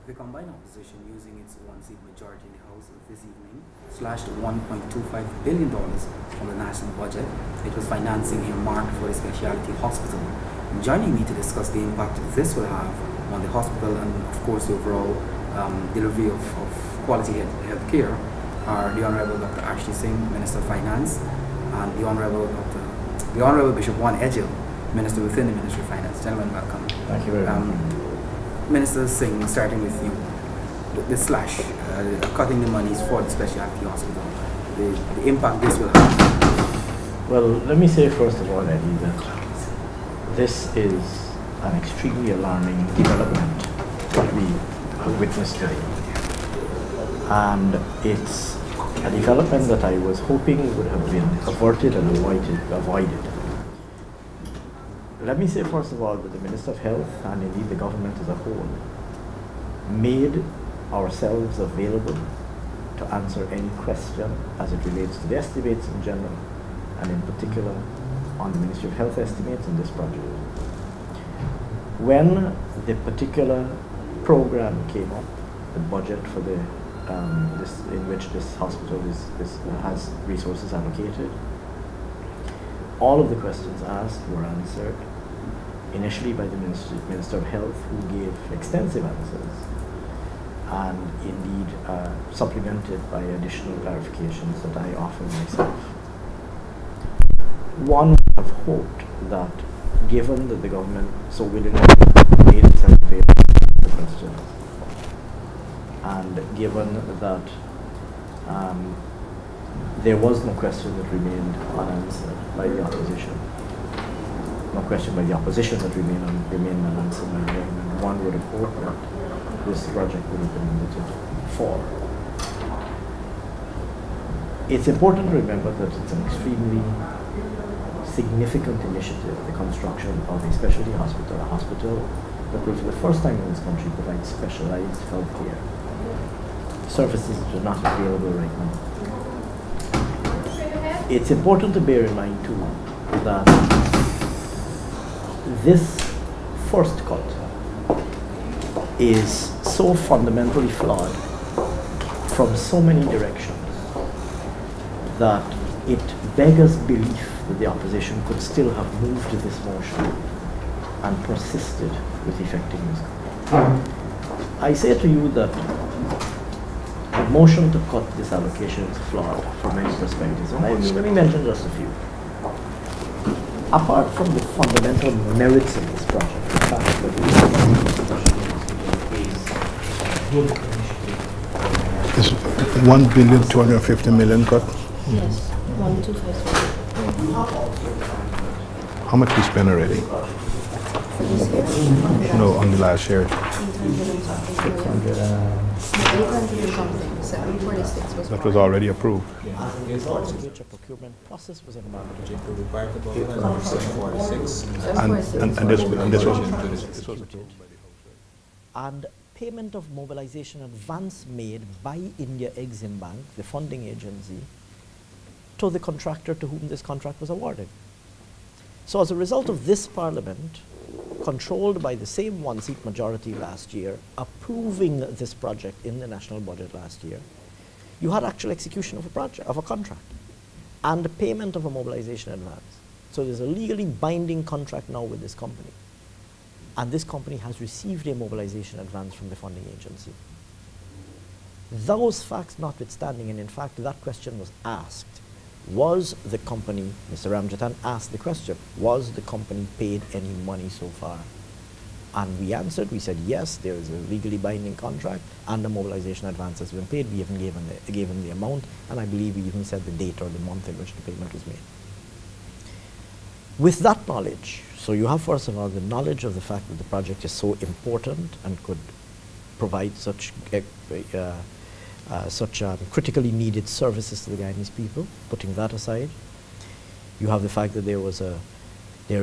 The combined opposition, using its one-seat majority in the House this evening, slashed $1.25 billion from the national budget. It was financing earmarked for a specialty hospital. Joining me to discuss the impact this will have on the hospital and, of course, the overall delivery of quality health care are the Honorable Dr. Ashley Singh, Minister of Finance, and the Honorable Bishop Juan Edgil, Minister within the Ministry of Finance. Gentlemen, welcome. Thank you very much. Minister Singh, starting with you, the slash, cutting the monies for the specialty hospital, the impact this will have. Well, let me say first of all, Eddie, that this is an extremely alarming development that we have witnessed today. And it's a development that I was hoping would have been averted and avoided. Let me say first of all that the Minister of Health and indeed the government as a whole made ourselves available to answer any question as it relates to the estimates in general and in particular on the Ministry of Health estimates in this project. When the particular program came up, the budget for the in which this hospital has resources allocated, all of the questions asked were answered initially by the Minister of Health, who gave extensive answers and indeed supplemented by additional clarifications that I offered myself. One would have hoped that, given that the government so willingly made itself available to the questions, and given that there was no question that remained unanswered by the opposition, no question by the opposition that remained unanswered by the government, one would have hoped that this project would have been voted for. It's important to remember that it's an extremely significant initiative, the construction of a specialty hospital, a hospital that will for the first time in this country provide specialized health care, services that are not available right now. It's important to bear in mind too that this first cut is so fundamentally flawed from so many directions that it beggars belief that the opposition could still have moved to this motion and persisted with effecting this cut. I say to you that the motion to cut this allocation is flawed from many perspectives, and let me mention just a few. Apart from the fundamental merits of this project, the fact that is $1,250,000,000 cut? Yes, 1,250. How much we spent already? No, on the last year. 800 and something. 746 was. That was already approved. Which a procurement process was embarked And this was and payment of mobilization advance made by India Exim Bank, the funding agency, to the contractor to whom this contract was awarded. So as a result of this Parliament, controlled by the same one-seat majority last year, approving this project in the national budget last year, you had actual execution of a project, of a contract, and the payment of a mobilization advance. So there's a legally binding contract now with this company, and this company has received a mobilization advance from the funding agency. Those facts notwithstanding, and in fact that question was asked, was the company, Mr. Ramjattan asked the question, was the company paid any money so far? And we answered, we said yes, there is a legally binding contract and the mobilization advance has been paid. We even given the amount, and I believe we even said the date or the month in which the payment was made. With that knowledge, so you have first of all the knowledge of the fact that the project is so important and could provide such critically needed services to the Guyanese people. Putting that aside, you have the fact that there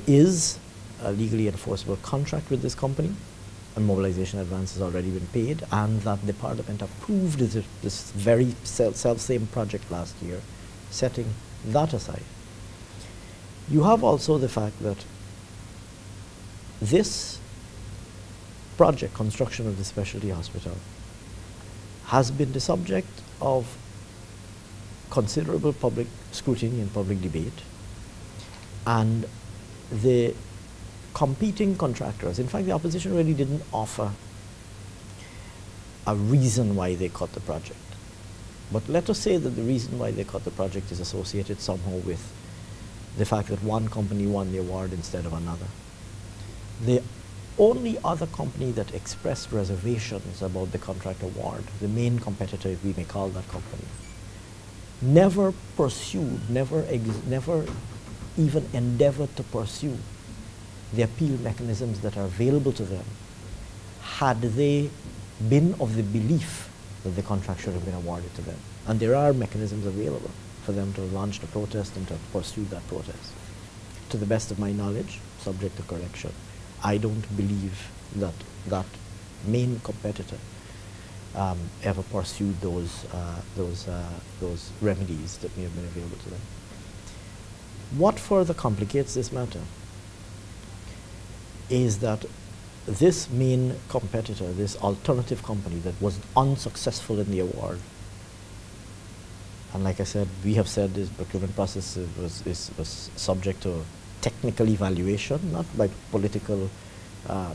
is a legally enforceable contract with this company, and mobilization advance has already been paid, and that the Parliament approved this very self-same project last year. Setting that aside, you have also the fact that this project, construction of the specialty hospital, has been the subject of considerable public scrutiny and public debate, and the competing contractors, in fact the opposition really didn't offer a reason why they cut the project. But let us say that the reason why they cut the project is associated somehow with the fact that one company won the award instead of another. The only other company that expressed reservations about the contract award, the main competitor, if we may call that company, never pursued, never even endeavored to pursue the appeal mechanisms that are available to them had they been of the belief that the contract should have been awarded to them. And there are mechanisms available for them to launch the protest and to pursue that protest. To the best of my knowledge, subject to correction, I don't believe that that main competitor ever pursued those remedies that may have been available to them. What further complicates this matter is that this main competitor, this alternative company that was unsuccessful in the award, and like I said, we have said this procurement process was subject to technical evaluation, not by political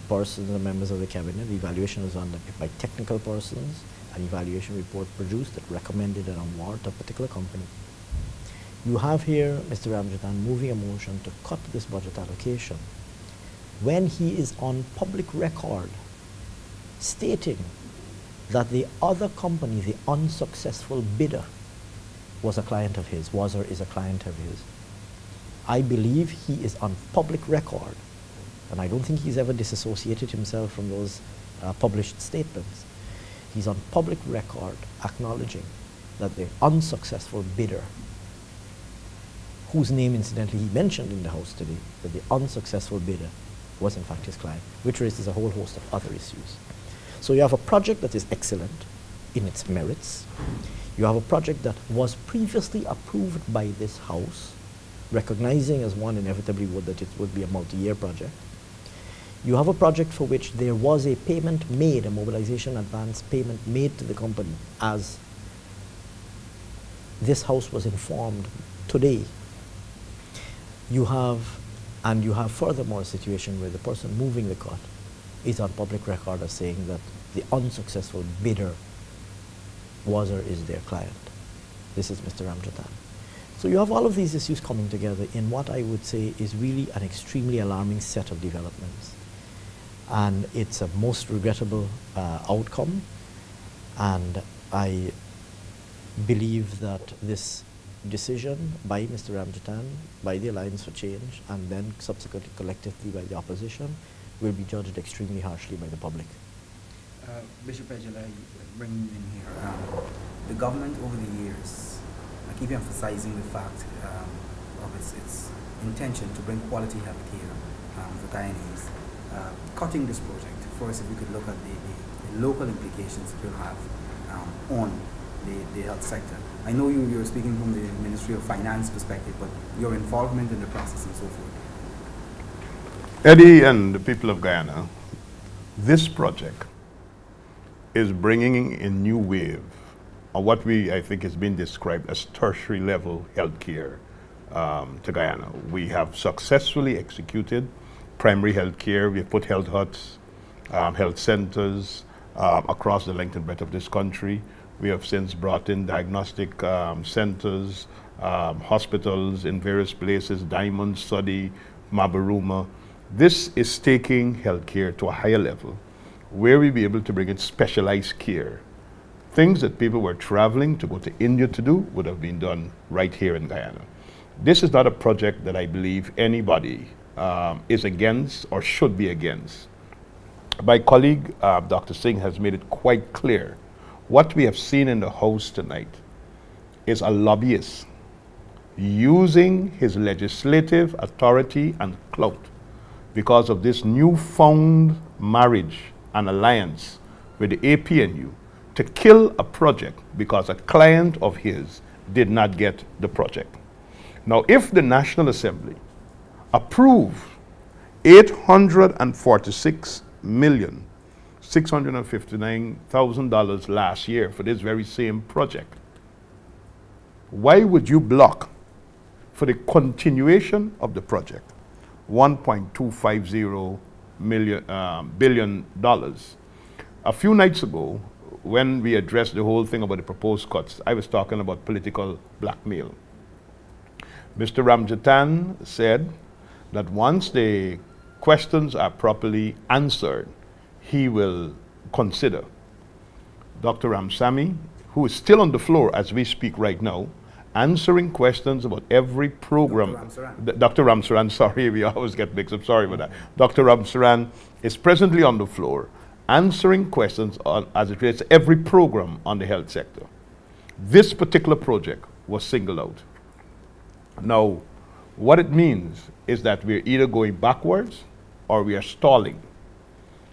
persons or members of the cabinet. The evaluation was done by technical persons. An evaluation report produced that recommended an award to a particular company. You have here Mr. Ramjattan moving a motion to cut this budget allocation when he is on public record stating that the other company, the unsuccessful bidder, was a client of his, was or is a client of his. I believe he is on public record, and I don't think he's ever disassociated himself from those published statements. He's on public record acknowledging that the unsuccessful bidder, whose name incidentally he mentioned in the House today, that the unsuccessful bidder was in fact his client, which raises a whole host of other issues. So you have a project that is excellent in its merits. You have a project that was previously approved by this House, recognizing as one inevitably would that it would be a multi-year project. You have a project for which there was a payment made, a mobilization advance payment made to the company, as this House was informed today. You have furthermore a situation where the person moving the cut is on public record as saying that the unsuccessful bidder was or is their client. This is Mr. Ramjattan. So you have all of these issues coming together in what I would say is really an extremely alarming set of developments. And it's a most regrettable outcome, and I believe that this decision by Mr. Ramjattan, by the Alliance for Change, and then subsequently collectively by the opposition, will be judged extremely harshly by the public. Bishop Ejala, bringing in here, the government over the years, I keep emphasizing the fact of its intention to bring quality health care for Guyanese. Cutting this project, first if we could look at the local implications it will have on the health sector. I know you're speaking from the Ministry of Finance perspective, but your involvement in the process and so forth. Eddie and the people of Guyana, this project is bringing a new wave of what I think has been described as tertiary level healthcare to Guyana. We have successfully executed primary health care. We have put health huts, health centers across the length and breadth of this country. We have since brought in diagnostic centers, hospitals in various places, Diamond, Sudi, Mabaruma. This is taking healthcare to a higher level, where we'll be able to bring in specialized care. Things that people were traveling to go to India to do would have been done right here in Guyana. This is not a project that I believe anybody is against or should be against. My colleague, Dr. Singh, has made it quite clear. What we have seen in the House tonight is a lobbyist using his legislative authority and clout because of this newfound marriage and alliance with the APNU to kill a project because a client of his did not get the project. Now, if the National Assembly approve $846 million $659,000 last year for this very same project. Why would you block for the continuation of the project $1.250 billion? A few nights ago, when we addressed the whole thing about the proposed cuts, I was talking about political blackmail. Mr. Ramjattan said that once the questions are properly answered, he will consider. Dr. Ramsamy, who is still on the floor as we speak right now, answering questions about every program. Dr. Ramsaran, sorry, we always get mixed up, sorry about that. Dr. Ramsaran is presently on the floor answering questions on, as it relates to every program on the health sector. This particular project was singled out. Now, what it means is that we're either going backwards or we are stalling.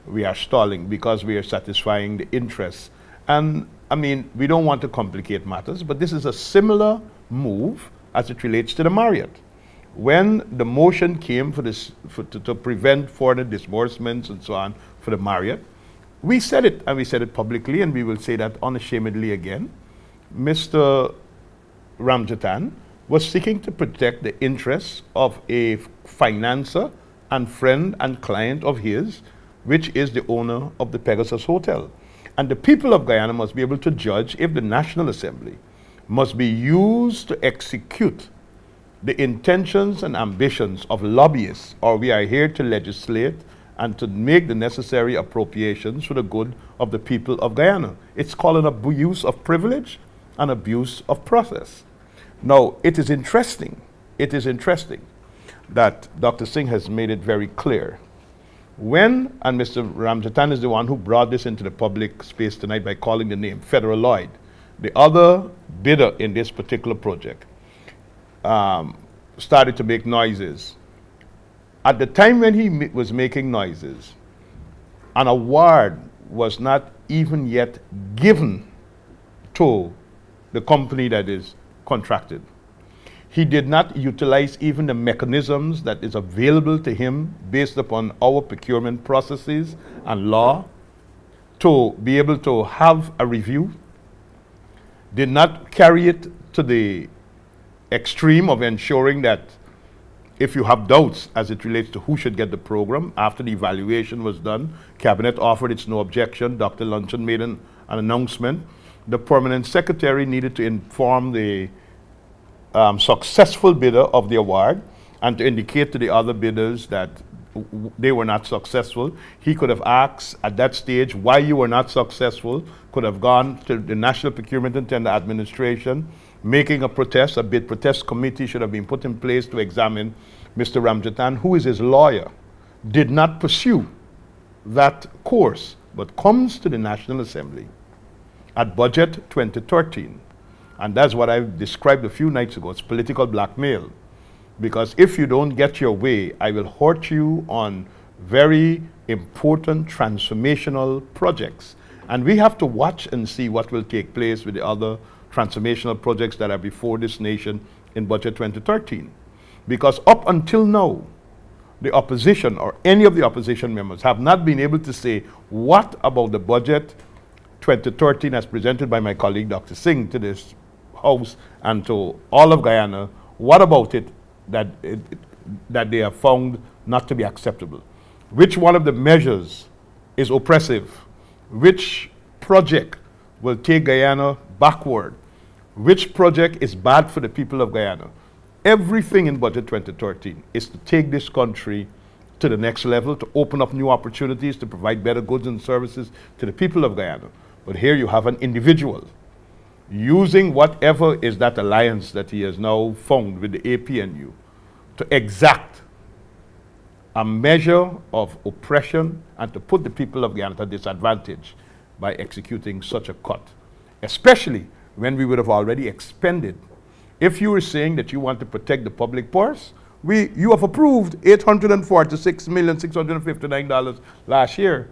We are stalling because we are satisfying the interests. And I mean, we don't want to complicate matters, but this is a similar move as it relates to the Marriott. When the motion came for this, to prevent foreign disbursements and so on for the Marriott, we said it, and we said it publicly, and we will say that unashamedly again. Mr. Ramjattan was seeking to protect the interests of a financer and friend and client of his, which is the owner of the Pegasus Hotel. And the people of Guyana must be able to judge if the National Assembly must be used to execute the intentions and ambitions of lobbyists, or we are here to legislate and to make the necessary appropriations for the good of the people of Guyana. It's called an abuse of privilege and abuse of process. Now, it is interesting that Dr. Singh has made it very clear. When, and Mr. Ramjattan is the one who brought this into the public space tonight by calling the name Fedders Lloyd, the other bidder in this particular project, started to make noises. At the time when he was making noises, an award was not even yet given to the company that is contracted. He did not utilize even the mechanisms that is available to him based upon our procurement processes and law to be able to have a review. Did not carry it to the extreme of ensuring that if you have doubts as it relates to who should get the program, after the evaluation was done, Cabinet offered its no objection, Dr. Luncheon made an announcement. The permanent secretary needed to inform the successful bidder of the award and to indicate to the other bidders that they were not successful. He could have asked at that stage why you were not successful, could have gone to the National Procurement and Tender Administration, making a protest. A bid protest committee should have been put in place to examine Mr. Ramjattan, who is his lawyer, did not pursue that course, but comes to the National Assembly at Budget 2013. And that's what I described a few nights ago. It's political blackmail. Because if you don't get your way, I will hurt you on very important transformational projects. And we have to watch and see what will take place with the other transformational projects that are before this nation in Budget 2013. Because up until now, the opposition or any of the opposition members have not been able to say what about the Budget 2013 as presented by my colleague Dr. Singh to this House and to all of Guyana, what about it that they have found not to be acceptable? Which one of the measures is oppressive? Which project will take Guyana backward? Which project is bad for the people of Guyana? Everything in Budget 2013 is to take this country to the next level, to open up new opportunities, to provide better goods and services to the people of Guyana. But here you have an individual using whatever is that alliance that he has now found with the APNU to exact a measure of oppression and to put the people of Guyana at a disadvantage by executing such a cut, especially when we would have already expended. If you were saying that you want to protect the public purse, you have approved $846,659 last year.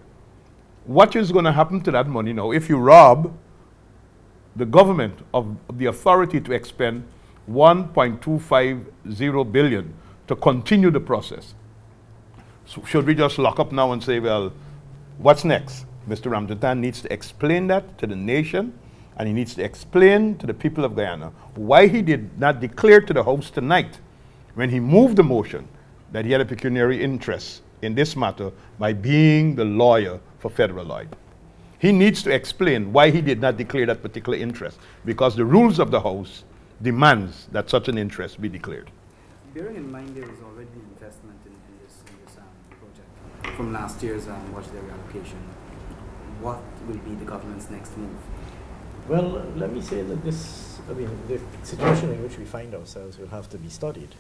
What is going to happen to that money now if you rob the government of the authority to expend $1.250 billion to continue the process? So should we just lock up now and say, well, what's next? Mr. Ramjattan needs to explain that to the nation, and he needs to explain to the people of Guyana why he did not declare to the House tonight, when he moved the motion, that he had a pecuniary interest in this matter by being the lawyer for Fedders Lloyd. He needs to explain why he did not declare that particular interest, because the rules of the House demands that such an interest be declared. Bearing in mind there is already investment in this project from last year's budgetary allocation, what will be the government's next move? Well, let me say that the situation in which we find ourselves will have to be studied,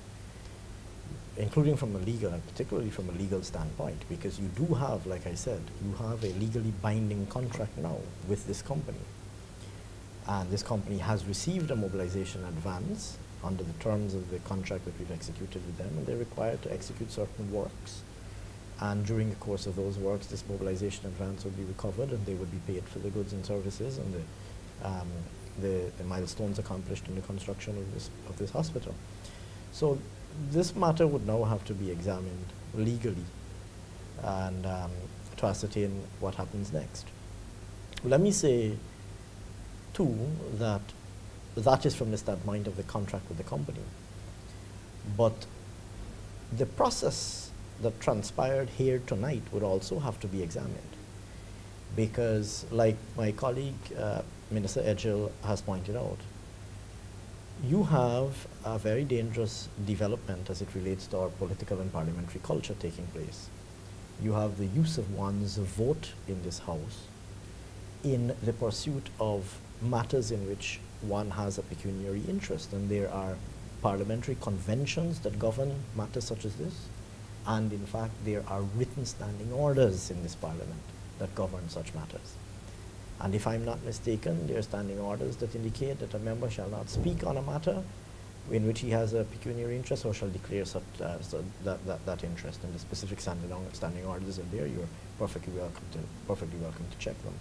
including from a legal, and particularly from a legal standpoint, because you do have, like I said, you have a legally binding contract now with this company. And this company has received a mobilization advance under the terms of the contract that we've executed with them, and they're required to execute certain works. And during the course of those works, this mobilization advance would be recovered, and they would be paid for the goods and services and the milestones accomplished in the construction of this hospital. So this matter would now have to be examined legally and to ascertain what happens next. Let me say, too, that that is from the standpoint of the contract with the company. But the process that transpired here tonight would also have to be examined, because, like my colleague, Minister Edgell, has pointed out, you have a very dangerous development as it relates to our political and parliamentary culture taking place. You have the use of one's vote in this House in the pursuit of matters in which one has a pecuniary interest, and there are parliamentary conventions that govern matters such as this, and in fact there are written standing orders in this Parliament that govern such matters. And if I'm not mistaken, there are standing orders that indicate that a member shall not speak on a matter in which he has a pecuniary interest, or shall declare such, that interest. And the specific standing orders are there. You're perfectly welcome to check them.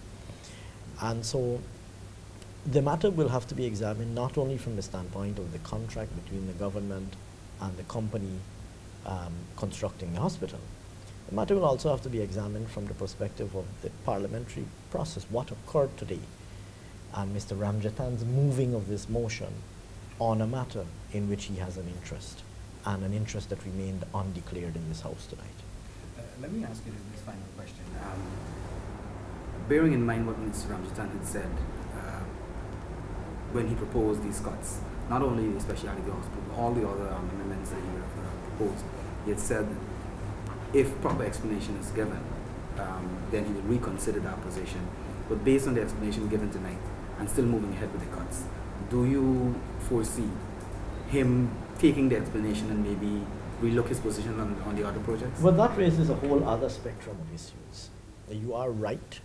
And so the matter will have to be examined not only from the standpoint of the contract between the government and the company constructing the hospital. The matter will also have to be examined from the perspective of the parliamentary process, what occurred today, and Mr. Ramjattan's moving of this motion on a matter in which he has an interest, and an interest that remained undeclared in this House tonight. Let me ask you this final question. Bearing in mind what Mr. Ramjattan had said when he proposed these cuts, not only the specialty hospital, but all the other amendments that he would have proposed, he had said that if proper explanation is given, then he would reconsider that position. But based on the explanation given tonight, and still moving ahead with the cuts, do you foresee him taking the explanation and maybe relook his position on the other projects? Well, that raises a whole other spectrum of issues. You are right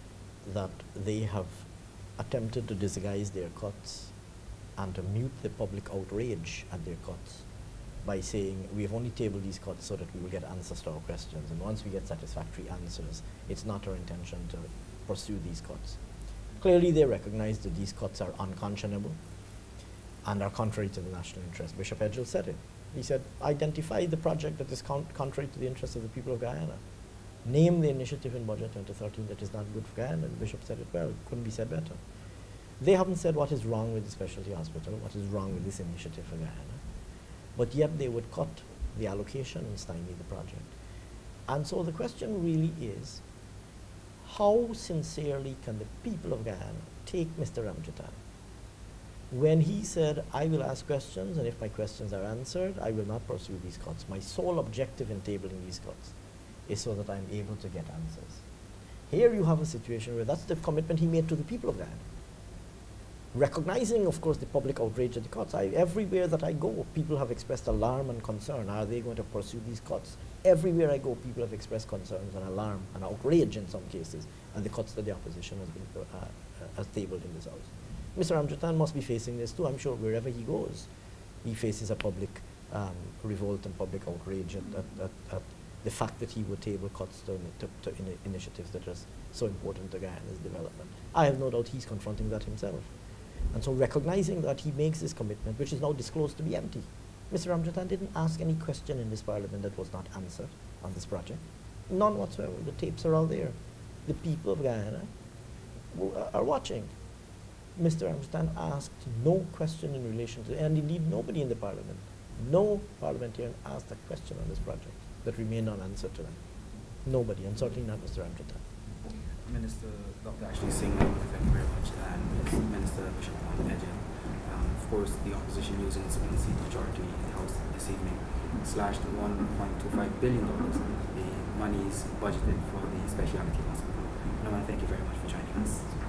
that they have attempted to disguise their cuts and to mute the public outrage at their cuts by saying, we have only tabled these cuts so that we will get answers to our questions, and once we get satisfactory answers, it's not our intention to pursue these cuts. Clearly they recognize that these cuts are unconscionable and are contrary to the national interest. Bishop Edgell said it. He said, identify the project that is contrary to the interests of the people of Guyana. Name the initiative in Budget 2013 that is not good for Guyana. And the Bishop said it well, it couldn't be said better. They haven't said what is wrong with the specialty hospital, what is wrong with this initiative for Guyana. But yet they would cut the allocation and stymie the project. And so the question really is, how sincerely can the people of Guyana take Mr. Ramjattan when he said, I will ask questions, and if my questions are answered, I will not pursue these cuts. My sole objective in tabling these cuts is so that I'm able to get answers. Here you have a situation where that's the commitment he made to the people of Guyana. Recognizing, of course, the public outrage at the cuts. Everywhere that I go, people have expressed alarm and concern. Are they going to pursue these cuts? Everywhere I go, people have expressed concerns and alarm and outrage in some cases, and the cuts that the opposition has tabled in this House. Mr. Ramjattan must be facing this too. I'm sure wherever he goes, he faces a public revolt and public outrage at the fact that he would table cuts to initiatives that are so important to Guyana's development. I have no doubt he's confronting that himself. And so recognizing that he makes this commitment, which is now disclosed to be empty. Mr. Ramjattan didn't ask any question in this Parliament that was not answered on this project. None whatsoever. The tapes are all there. the people of Guyana are watching. Mr. Ramjattan asked no question in relation to, and indeed nobody in the parliament, no parliamentarian asked a question on this project that remained unanswered to them. Nobody, and certainly not Mr. Ramjattan. Minister Dr. Ashley Singh, thank you very much, and Minister Bishop Edgell. Of course, the opposition using its one seat majority in the House this evening slashed $1.25 billion, the monies budgeted for the specialty hospital. And I want to thank you very much for joining us.